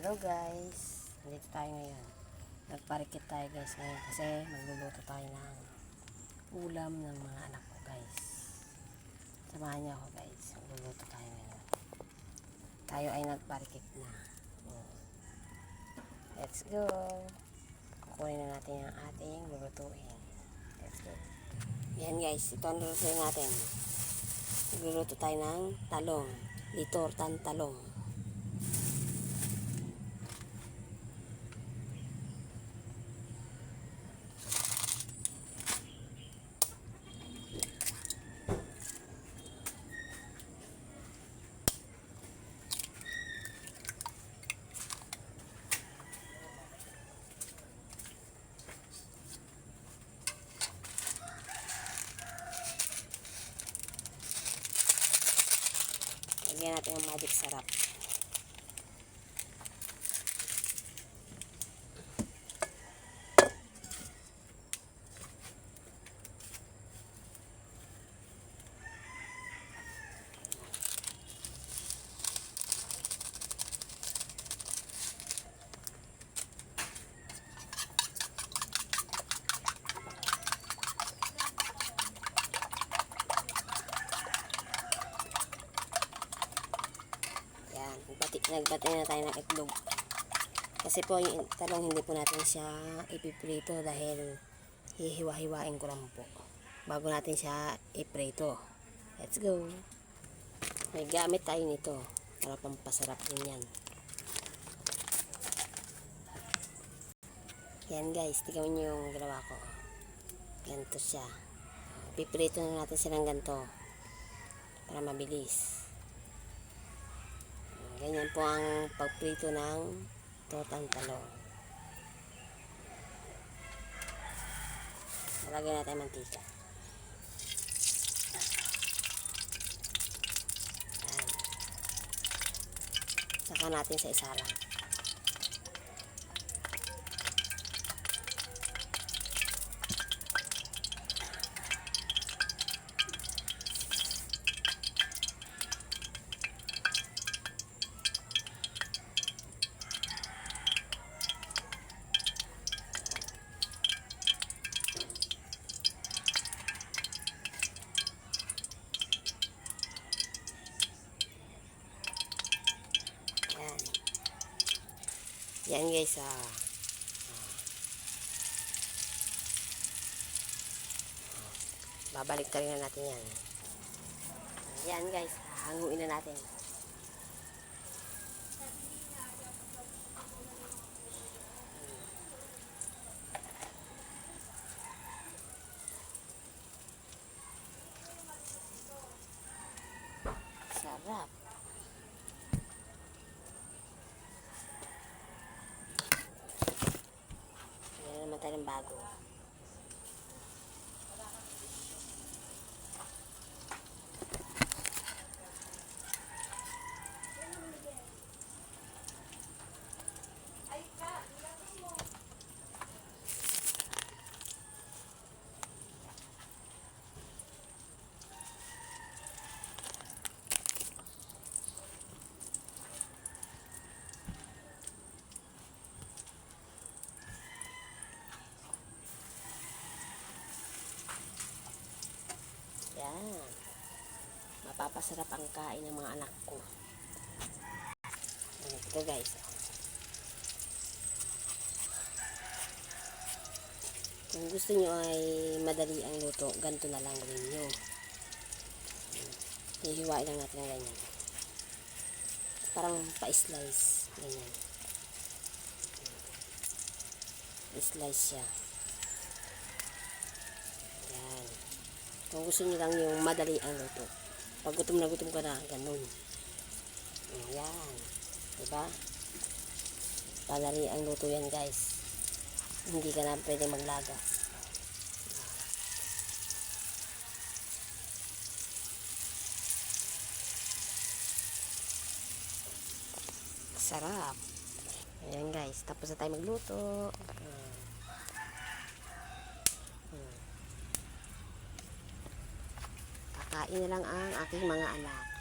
Hello guys, nandito tayo ngayon. Nagparikit tayo guys ngayon kasi magluluto tayo ng ulam ng mga anak ko guys. Samahan niyo ako guys, magluluto tayo ngayon. Tayo ay nagparikit na. Let's go! Kukunin na natin ang ating lulutuin. Let's go! Yan guys, ito ang lulutuin natin. Magluluto tayo ng talong, litortan talong. Lagyan natin ang magic sarap. Nagbati na tayo ng itlog. Kasi po yung talong hindi po natin siya ipiprito dahil hihiwa-hiwain ko lang po bago natin siya iprito. Let's go! May gamit tayo nito para pampasarap din yan. Yan guys, tignan nyo yung ginawa ko. Ganito siya. Piprito na natin siya ng ganito para mabilis. Ganyan po ang pagprito ng tortang talong. Lagyan natin mantika. Ayan. Saka natin sa isalang. Yan guys, babalik tayo na natin yan. Yan guys, hanguin na natin. Sarap. Naman tayo ng bago. Yan. Mapapasarap ang kain ng mga anak ko. Ito guys. Kung gusto nyo ay madali ang luto, ganito na lang gawin nyo. Hihiwain lang natin ng ganyan. Parang pa-slice. Ganyan. I-slice siya. Yan. Kung gusto niyo lang yung madali ang luto. Pag gutom na gutom ka na, ganun. Ayan. Diba? Madali ang luto yan guys. Hindi ka na pwede maglaga. Sarap. Ayan guys. Tapos na tayo magluto. Kakain na lang ang aking mga anak.